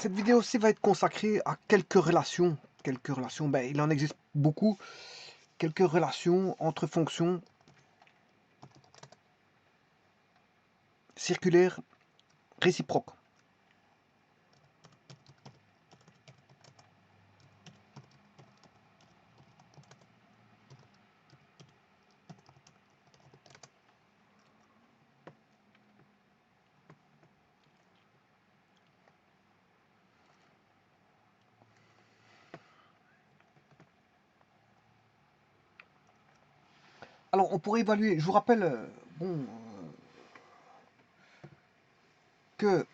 Cette vidéo-ci va être consacrée à quelques relations. Ben, il en existe beaucoup. Quelques relations entre fonctions circulaires réciproques. Alors, on pourrait évaluer, je vous rappelle, que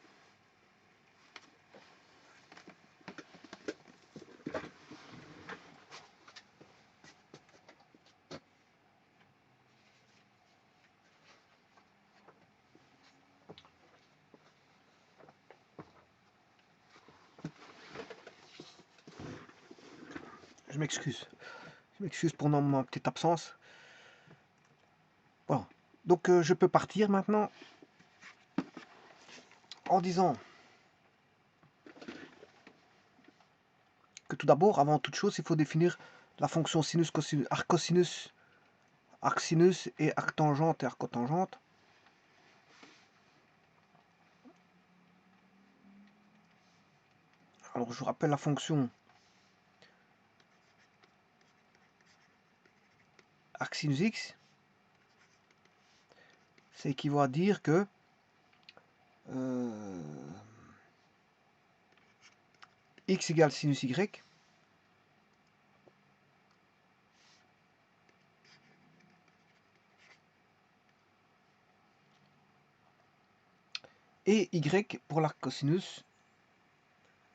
je m'excuse pour ma petite absence. Voilà. Donc, je peux partir maintenant en disant que tout d'abord, avant toute chose, il faut définir la fonction sinus, cosinus, arccosinus, arcsinus et arctangente et arcotangente. Alors, je vous rappelle la fonction arcsinus x, c'est équivaut à dire que x égale sinus y et y pour l'arc cosinus,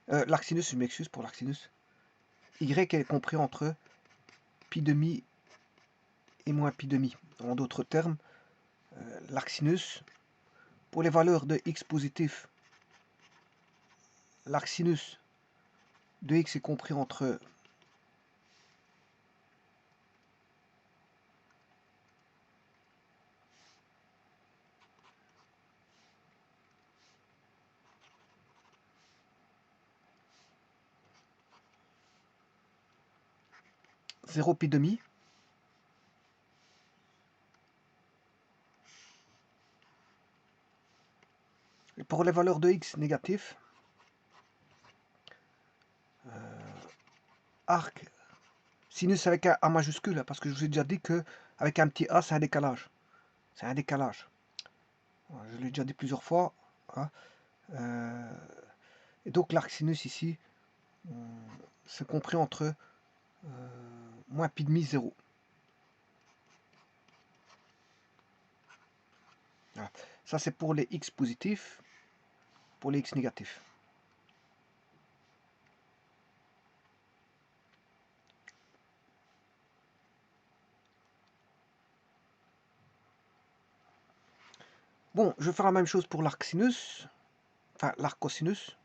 l'arcsinus, je m'excuse pour l'arcsinus, y est compris entre pi demi et moins pi demi. En d'autres termes, l'arcsinus, pour les valeurs de x positif, l'arcsinus de x est compris entre zéro pi demi et pour les valeurs de x négatif, arc sinus avec un A majuscule, parce que je vous ai déjà dit que avec un petit a, c'est un décalage. C'est un décalage. Je l'ai déjà dit plusieurs fois. Hein. Et donc l'arc sinus ici, c'est compris entre moins pi demi 0. Voilà. Ça c'est pour les x positifs, pour les x négatifs. Bon, je vais faire la même chose pour l'arc sinus, enfin l'arc cosinus.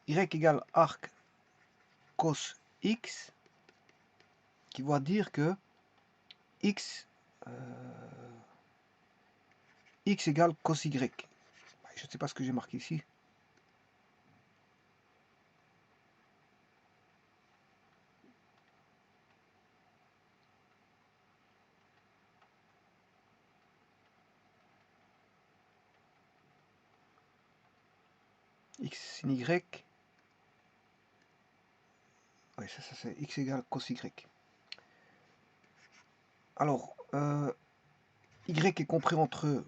Y égale arc cos x, qui va dire que x égale cos y. Je ne sais pas ce que j'ai marqué ici. X sin y. Oui, ça c'est x égale cos y. Alors, y est compris entre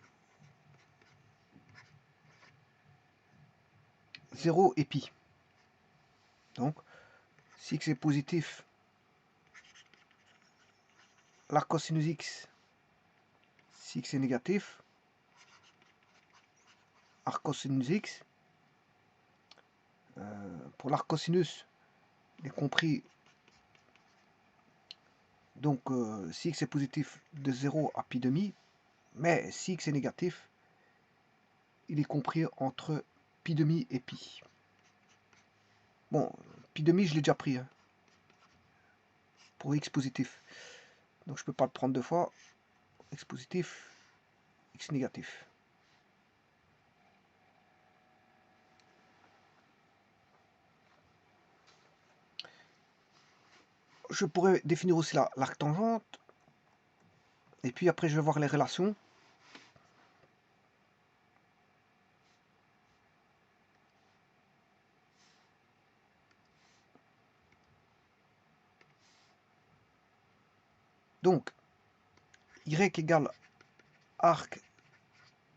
0 et pi. Donc, si x est positif, l'arc cosinus x, si x est négatif, arc cosinus x, pour l'arc cosinus, il est compris, donc si x est positif de 0 à pi demi, mais si x est négatif, il est compris entre pi demi et pi. Bon, pi demi, je l'ai déjà pris. Hein. pour x positif. Donc je peux pas le prendre deux fois. X positif, x négatif. Je pourrais définir aussi l'arc-tangente. Et puis après, je vais voir les relations. Donc, y égale arc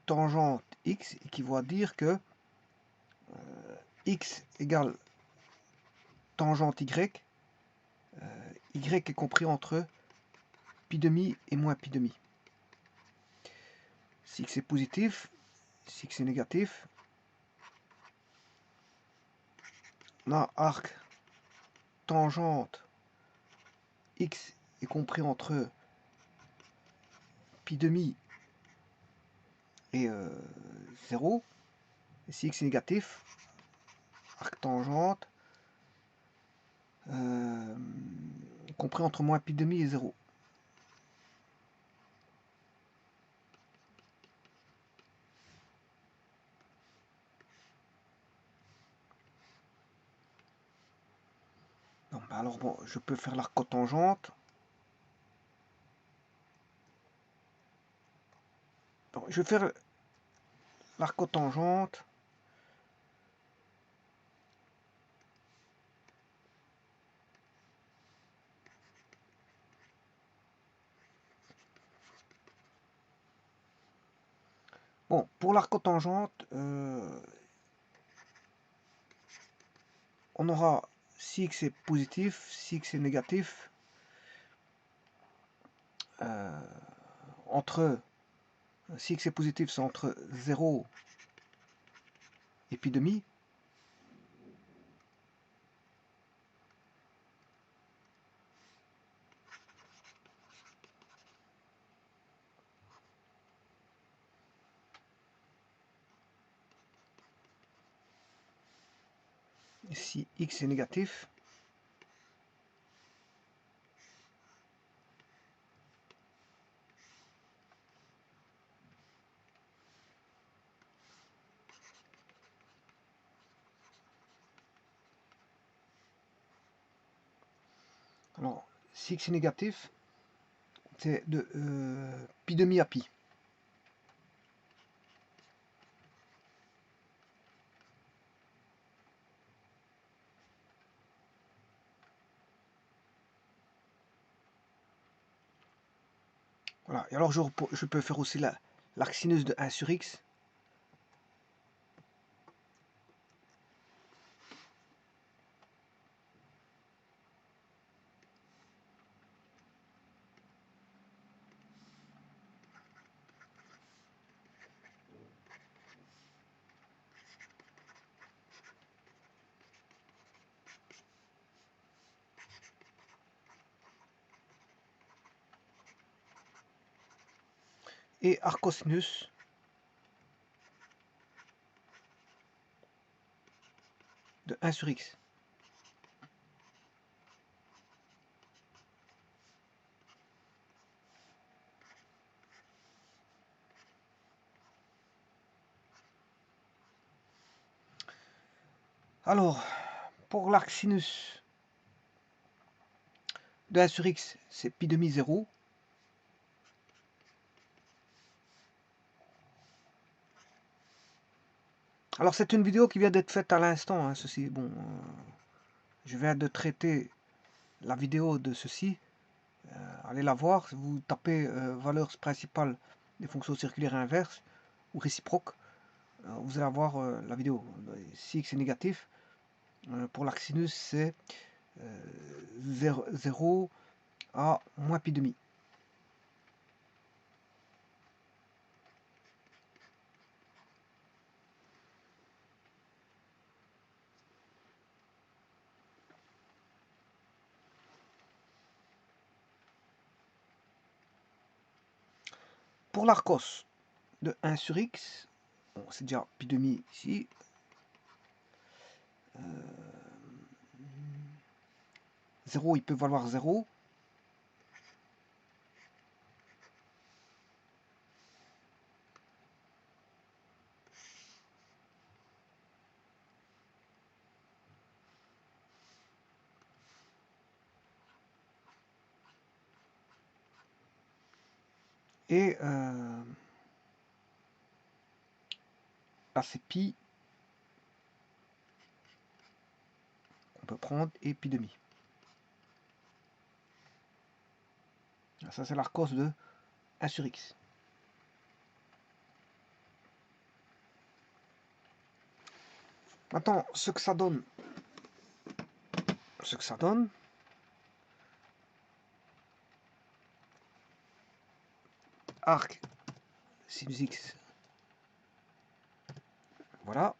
tangente x, équivaut à dire que x égale tangente y, y est compris entre pi demi et moins pi demi. Si x est positif, si x est négatif, on a arc tangente x est compris entre pi demi et 0. Et si x est négatif, arc tangente compris entre moins pi demi et 0. Alors bon, je peux faire l'arc cotangente. Bon, je vais faire l'arc cotangente. Bon, pour l'arc cotangente, on aura si x est positif, si x est négatif, entre si x est positif, c'est entre 0 et pi demi. Et si x est négatif, alors si x est négatif, c'est de pi demi à pi. Voilà. Et alors je peux faire aussi l'arc sinus de 1 sur x. Et arc cosinus de 1 sur x. Alors, pour l'arc sinus de 1 sur x, c'est pi demi 0. Alors, c'est une vidéo qui vient d'être faite à l'instant, hein, ceci. Bon, je viens de traiter la vidéo de ceci. Allez la voir. Si vous tapez valeur principale des fonctions circulaires inverses ou réciproques, vous allez avoir la vidéo. Si x est négatif, pour l'arc sinus, c'est 0 à moins pi demi. Pour l'arcos de 1 sur x, bon, c'est déjà pi demi ici. 0, il peut valoir 0. Et là, c'est pi. On peut prendre et pi demi. Ça, c'est la cos de 1 sur x. Maintenant, ce que ça donne, arc sinus x, voilà,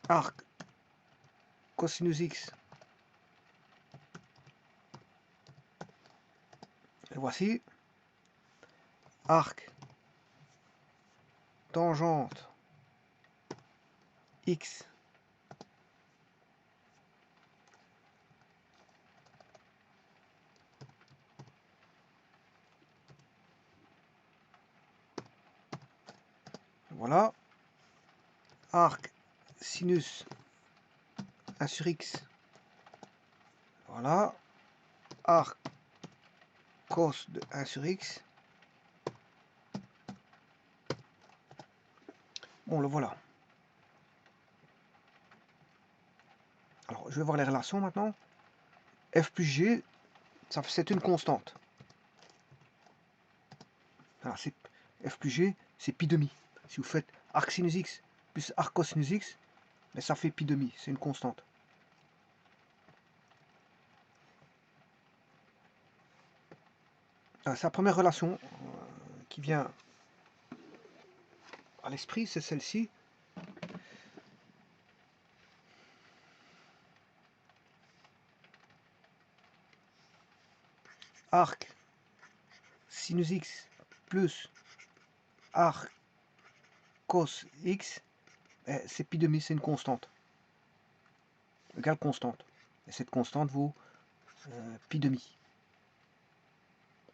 arc cosinus x, et voici, arc tangente x voilà, arc sinus 1 sur x, voilà, arc cos de 1 sur x, bon le voilà. Alors je vais voir les relations maintenant. F plus G, c'est une constante. Alors, F plus G, c'est pi demi. Si vous faites arc sinus x plus arc cosinus x, mais ça fait pi demi, c'est une constante. Alors, sa première relation qui vient à l'esprit, c'est celle-ci. Arc sinus x plus arc cos x, c'est pi demi, c'est une constante. Égale constante. Et cette constante vaut pi demi.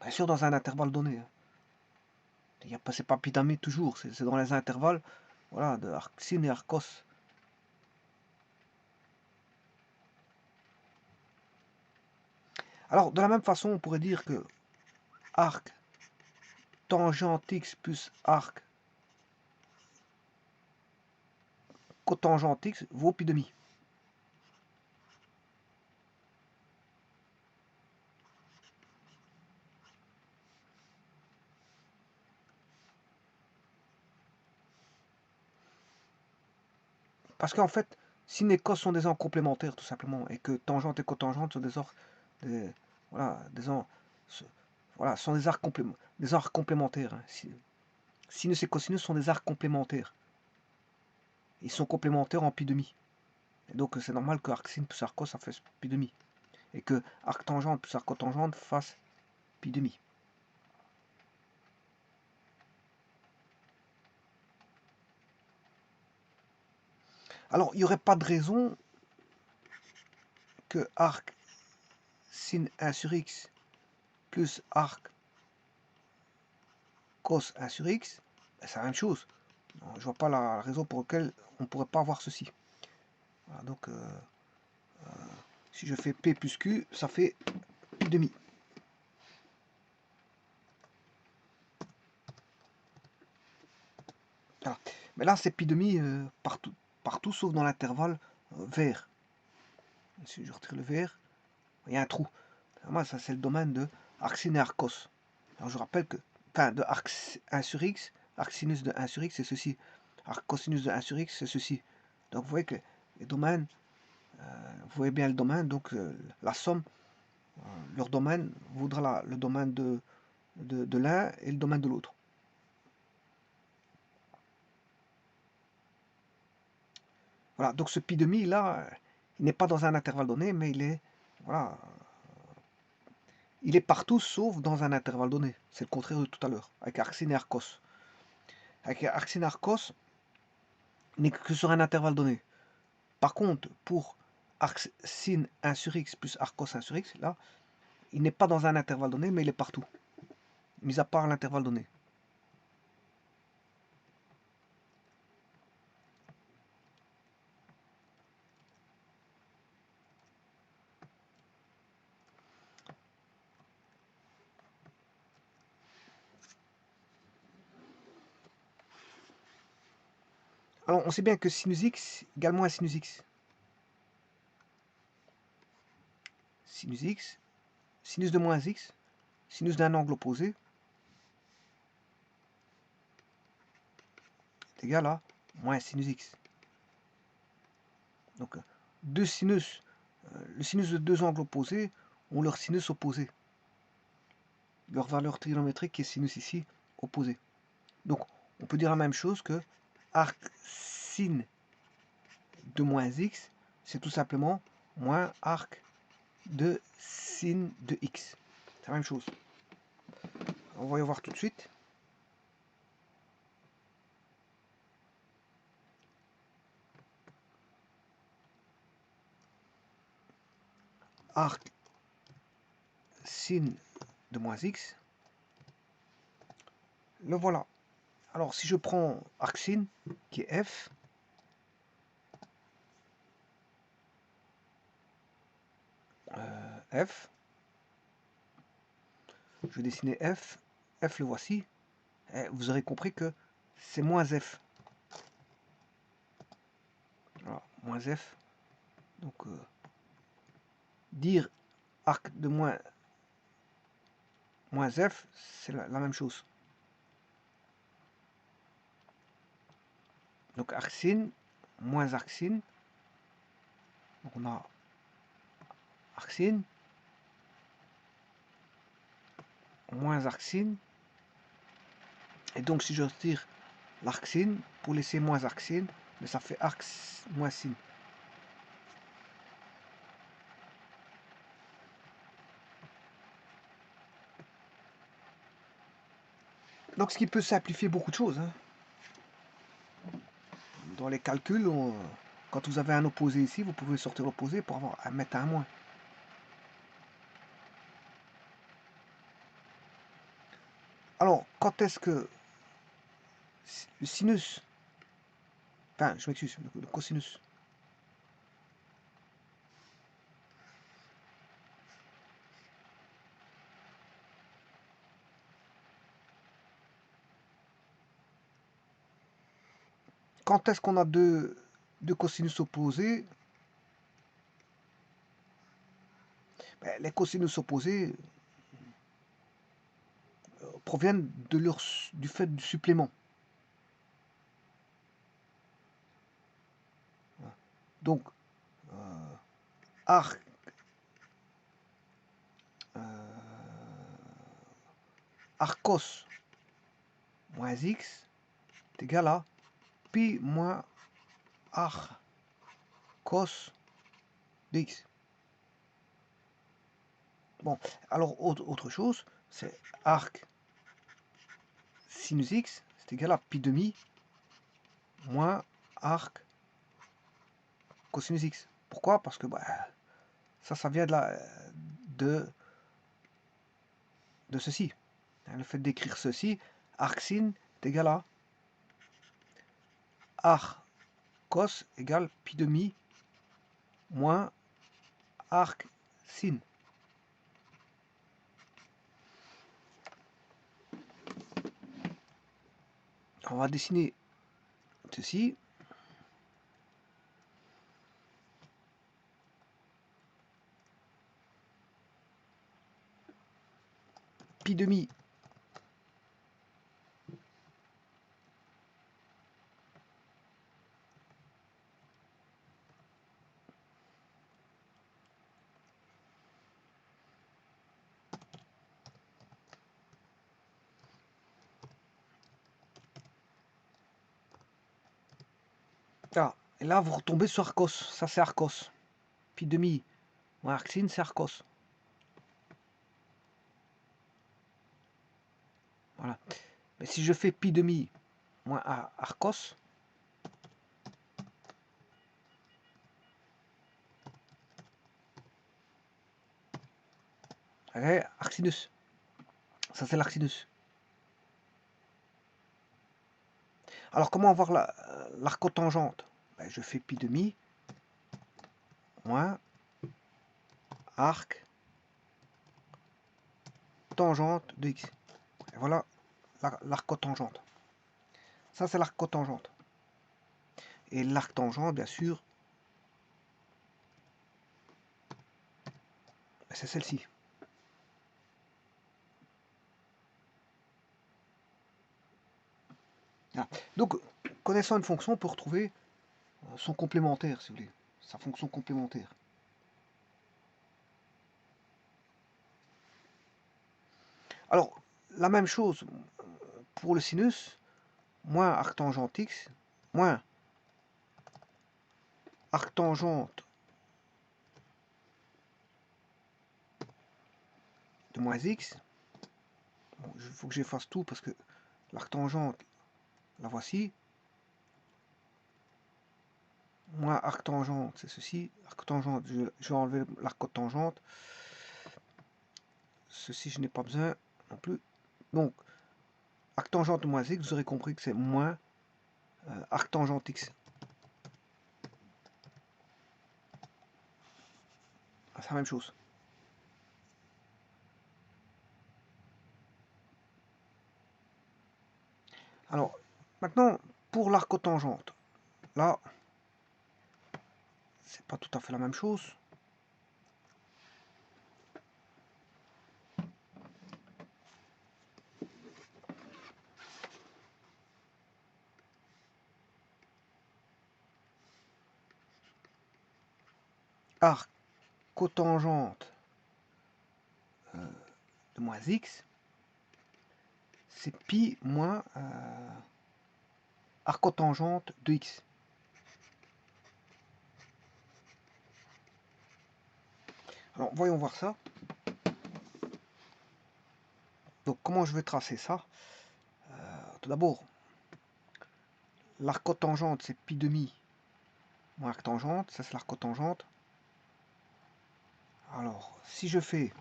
Bien sûr, dans un intervalle donné. C'est pas pi demi toujours, c'est dans les intervalles, voilà, de arc sin et arc cos. Alors, de la même façon, on pourrait dire que arc tangente x plus arc cotangente x vaut pi demi. Parce qu'en fait, sin et cos sont des angles complémentaires, tout simplement, et que tangente et cotangente sont des arcs, sont des arcs complémentaires. Hein. Sinus et cosinus sont des arcs complémentaires. Ils sont complémentaires en pi demi. Et donc c'est normal que arc sin plus arc cos ça fasse pi demi. Et que arc tangente plus arc cotangente fasse pi demi. Alors, il n'y aurait pas de raison que arc sin 1 sur x plus arc cos 1 sur x, c'est la même chose. Je ne vois pas la raison pour laquelle on ne pourrait pas avoir ceci. Voilà, donc, si je fais P plus Q, ça fait pi demi. Voilà. Mais là, c'est pi demi partout sauf dans l'intervalle vert. Si je retire le vert, il y a un trou. Moi, ça, c'est le domaine de arc sin et arc cos. Alors, je rappelle que, de arc 1 sur x, arc sinus de 1 sur x, c'est ceci. Arc cosinus de 1 sur x, c'est ceci. Donc, vous voyez que les domaines, vous voyez bien le domaine, donc la somme, leur domaine vaudra le domaine de l'un et le domaine de l'autre. Voilà, donc ce pi demi là, il n'est pas dans un intervalle donné, mais il est, voilà, il est partout sauf dans un intervalle donné. C'est le contraire de tout à l'heure, avec arc sin et arc cos. Avec arc sin et arc cos, il n'est que sur un intervalle donné. Par contre, pour arc sin 1 sur x plus arc cos 1 sur x, là, il n'est pas dans un intervalle donné, mais il est partout, mis à part l'intervalle donné. Alors, on sait bien que sinus x égale moins sinus x. Sinus x, sinus de moins x, sinus d'un angle opposé, est égal à moins sinus x. Donc, deux sinus, le sinus de deux angles opposés ont leur sinus opposé. Leur valeur trigonométrique est sinus ici opposé. Donc, on peut dire la même chose que arc sin de moins x, c'est tout simplement moins arc de sin de x. C'est la même chose. On va y voir tout de suite. Arc sin de moins x. Le voilà. Alors, si je prends arc sin, qui est f, f, je vais dessiner f, f le voici, et vous aurez compris que c'est moins f. Voilà, moins f. Donc, dire arc de moins f, c'est la même chose. Donc, arc sin, moins arc sin. Donc, on a arc sin, moins arc sin. Et donc, si je retire l'arc sin, pour laisser moins arc sin, mais ça fait arc moins sin. Donc, ce qui peut simplifier beaucoup de choses. Hein. Dans les calculs, quand vous avez un opposé ici, vous pouvez sortir l'opposé pour mettre un moins. Alors, quand est-ce que le sinus, enfin, je m'excuse, le cosinus, quand est-ce qu'on a deux cosinus opposés? Ben, les cosinus opposés proviennent du fait du supplément. Donc, arc arcos moins x est égal à pi moins arc cos de x. Bon, alors autre chose, c'est arc sinus x, c'est égal à pi demi moins arc cosinus x. Pourquoi? Parce que bah, ça vient de ceci. Le fait d'écrire ceci, arc sin est égal à arc cos égale pi demi moins arc sin. On va dessiner ceci. Pi demi ah, et là vous retombez sur arcos, ça c'est arcos. Pi demi moins arc sin c'est arcos. Voilà. Mais si je fais pi demi moins arcos, arc sinus. Ça c'est l'arc sinus. Alors comment avoir l'arcotangente? Ben, je fais pi demi moins arc tangente de x. Et voilà l'arcotangente. Ça c'est l'arcotangente. Et l'arc-tangente, bien sûr, c'est celle-ci. Ah. Donc, connaissant une fonction, on peut retrouver son complémentaire, si vous voulez, sa fonction complémentaire. Alors, la même chose pour le sinus, moins arctangente x, moins arctangente de moins x. Bon, il faut que j'efface tout parce que l'arctangente, la voici. Moins arctangente, c'est ceci. Arctangente, je vais enlever l'arcotangente. Ceci, je n'ai pas besoin non plus. Donc, arctangente de moins x, vous aurez compris que c'est moins arctangente x. C'est la même chose. Alors, maintenant, pour l'arcotangente, là, c'est pas tout à fait la même chose. Arcotangente de moins x, c'est pi moins arcotangente de x. Alors, voyons voir ça. Donc, comment je vais tracer ça? Tout d'abord, l'arcotangente, c'est pi demi moins arctangente. Ça, c'est l'arcotangente. Alors, si je fais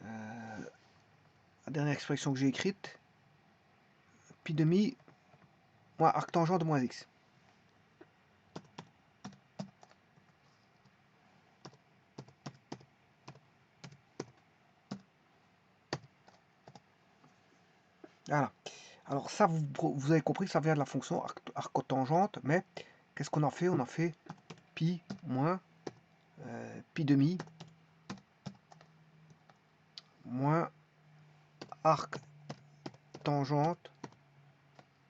la dernière expression que j'ai écrite, pi demi moins arctangente de moins x. Voilà. Alors ça, vous avez compris que ça vient de la fonction arcotangente, mais qu'est-ce qu'on en fait? On en fait pi moins pi demi moins arctangente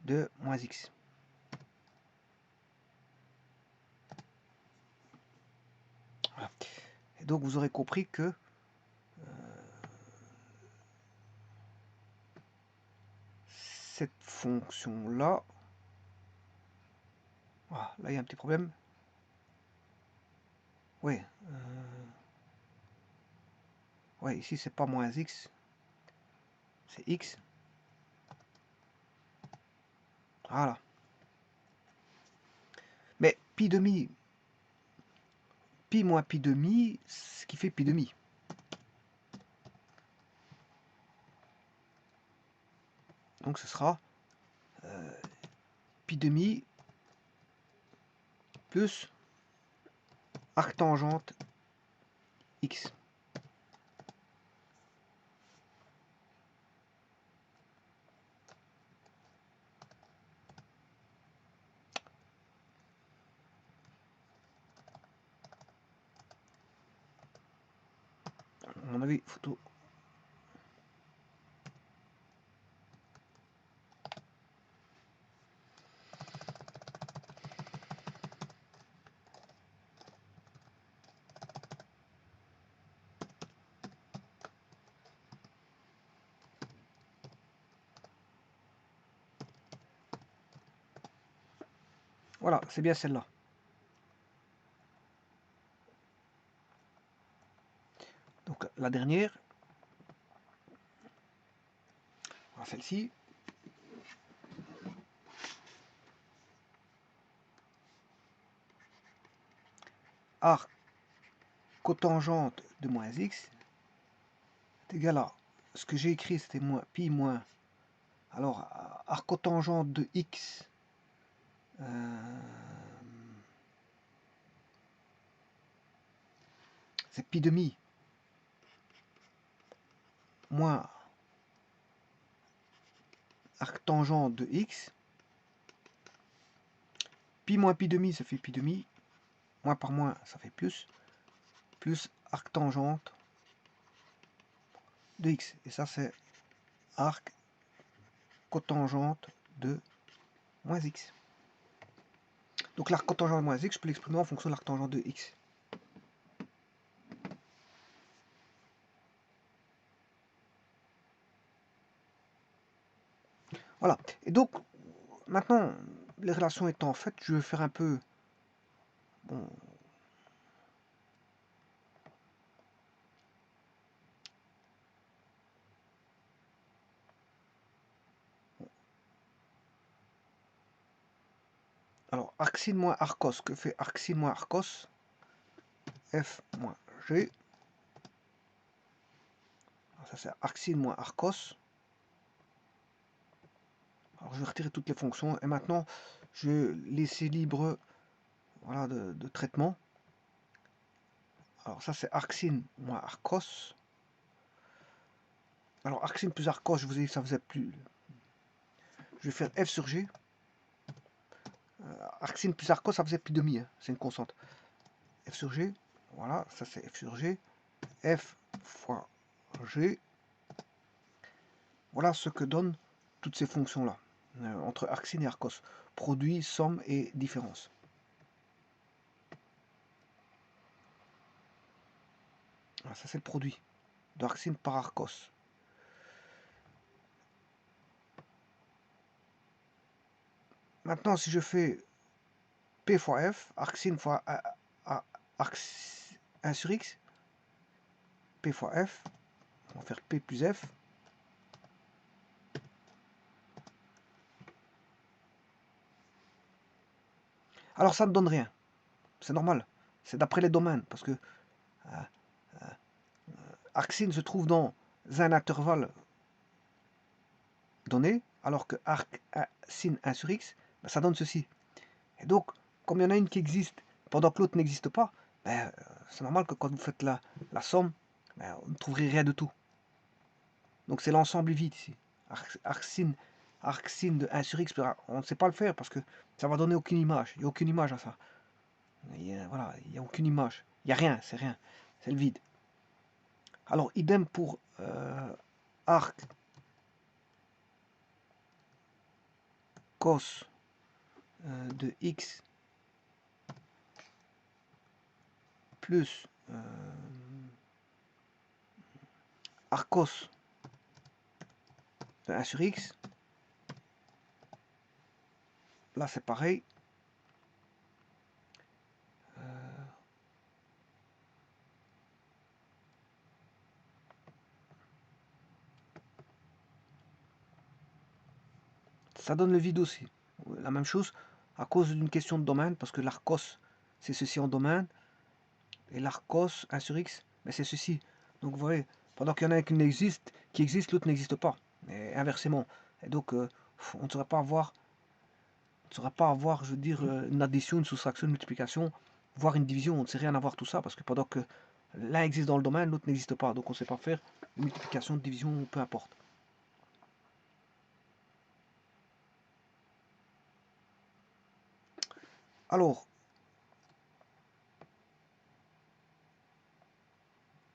de moins x. Voilà. Et donc vous aurez compris que cette fonction-là, ah, là il y a un petit problème. Oui. Ouais, ici c'est pas moins x, c'est x. Voilà. Mais pi demi, pi moins pi demi, ce qui fait pi demi. Donc ce sera pi demi plus arctangente x. À mon avis, photo. Voilà, c'est bien celle-là. Donc la dernière, celle-ci. Arc cotangente de moins x est égal à, ce que j'ai écrit c'était moins pi moins, alors arc cotangente de x c'est pi demi moins arc tangente de x pi moins pi demi, ça fait pi demi. Moins par moins, ça fait plus. Plus arc tangente de x. Et ça, c'est arc cotangente de moins x. Donc l'arc cotangente de moins x, je peux l'exprimer en fonction de l'arc tangente de x. Voilà. Et donc, maintenant, les relations étant faites, je vais faire un peu... Bon, alors, arcsine moins arcos. Que fait arcsine moins arcos? F moins G. Alors, ça, c'est arcsine moins arcos. Alors, je vais retirer toutes les fonctions. Et maintenant, je vais laisser libre voilà, de traitement. Alors, ça, c'est arcsine moins arcos. Alors, arcsine plus arcos, je vous ai dit que ça faisait plus... Je vais faire F sur G. Arcsine plus arcos, ça faisait pi demi. Hein, c'est une constante. F sur G. Voilà, ça c'est F sur G. F fois G. Voilà ce que donnent toutes ces fonctions-là. Entre arcsine et arcos. Produit, somme et différence. Voilà, ça c'est le produit d'arcsine par arcos. Maintenant, si je fais P fois F, arcsine fois 1 sur X, P fois F, on va faire P plus F. Alors ça ne donne rien. C'est normal. C'est d'après les domaines. Parce que arcsine se trouve dans un intervalle donné, alors que arcsine 1 sur X, ben, ça donne ceci. Et donc, comme il y en a une qui existe pendant que l'autre n'existe pas, ben, c'est normal que quand vous faites la somme, ben, vous ne trouverez rien de tout. Donc c'est l'ensemble vide ici. Arcsine de 1 sur X, on ne sait pas le faire parce que ça va donner aucune image. Il n'y a aucune image à ça. Voilà, il n'y a aucune image. Il n'y a rien, c'est rien. C'est le vide. Alors, idem pour arc cos de x plus arcos de 1 sur x. Là, c'est pareil. Ça donne le vide aussi. La même chose à cause d'une question de domaine, parce que l'arcos, c'est ceci en domaine, et l'arcos 1 sur x, mais c'est ceci. Donc vous voyez, pendant qu'il y en a qui existe, l'autre n'existe pas. Et inversement. Et donc, on ne saurait pas avoir, je veux dire, une addition, une soustraction, une multiplication, voire une division. On ne sait rien avoir tout ça, parce que pendant que l'un existe dans le domaine, l'autre n'existe pas. Donc on ne sait pas faire une multiplication, une division, peu importe. Alors,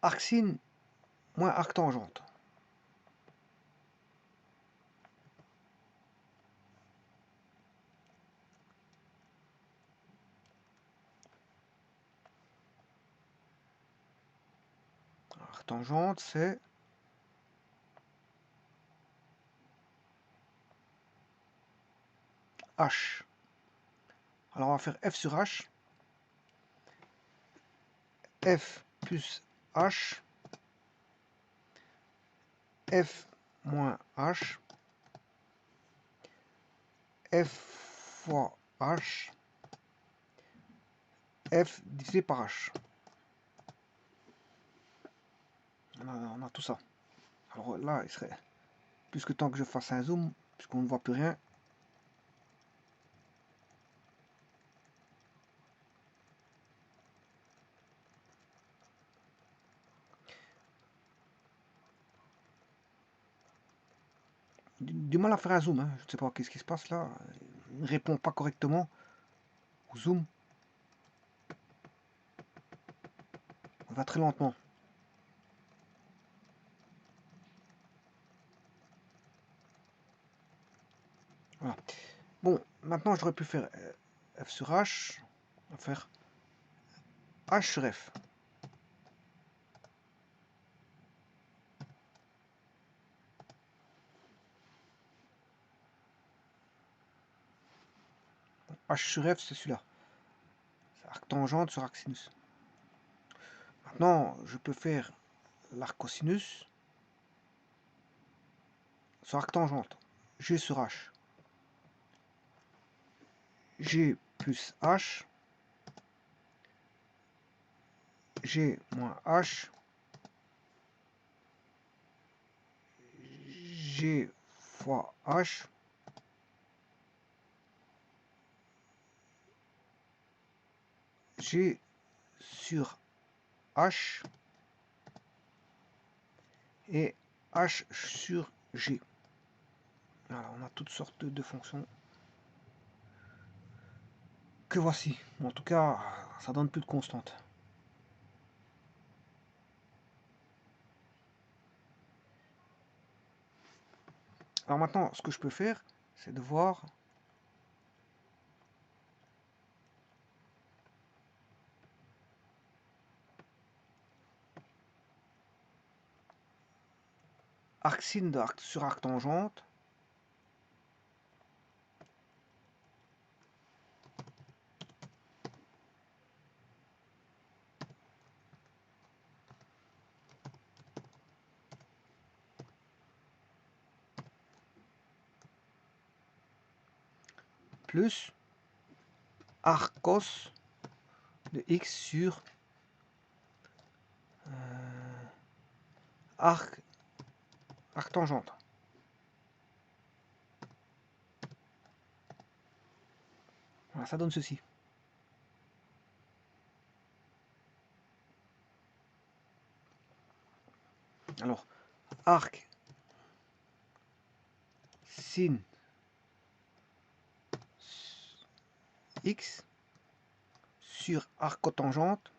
arcsine moins arc tangente. Arc tangente, c'est H. Alors on va faire F sur H. F plus H. F moins H. F fois H. F divisé par H. On a tout ça. Alors là, il serait plus que temps que je fasse un zoom, puisqu'on ne voit plus rien. Du mal à faire un zoom, hein. Je ne sais pas qu'est-ce qui se passe là. Il ne répond pas correctement. zoom. On va très lentement. Voilà. Bon, maintenant j'aurais pu faire F sur H. On va faire H sur F. H sur F, c'est celui-là. C'est arc tangente sur arc sinus. Maintenant, je peux faire l'arc cosinus sur arc tangente. G sur H. G plus H. G moins H. G fois H. G sur H. Et H sur G. Voilà, on a toutes sortes de fonctions que voici. En tout cas, ça donne plus de constantes. Alors maintenant, ce que je peux faire, c'est de voir arc sin sur arc tangente. Plus arc cos de x sur arc tangente. Voilà, ça donne ceci. Alors, arc sin x sur arc cotangente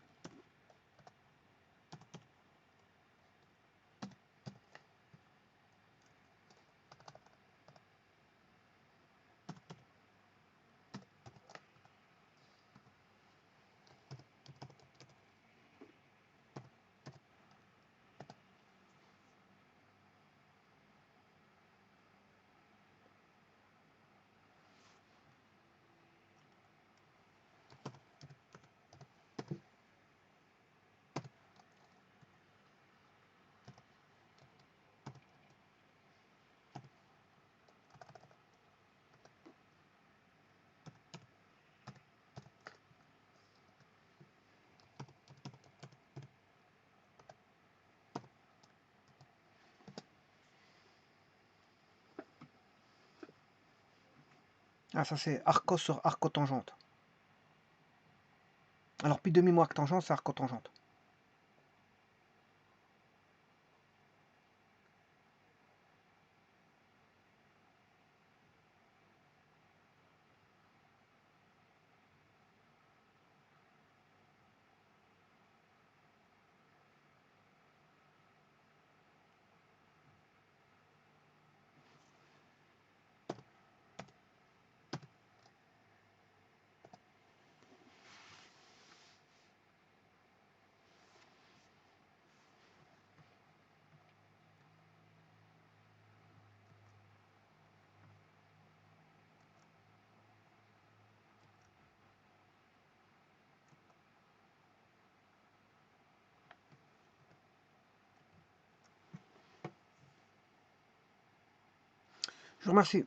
Ah, ça c'est arc cos sur arc cotangente. Alors, pi demi moins arc tangente, c'est arc cotangente. Je vous remercie.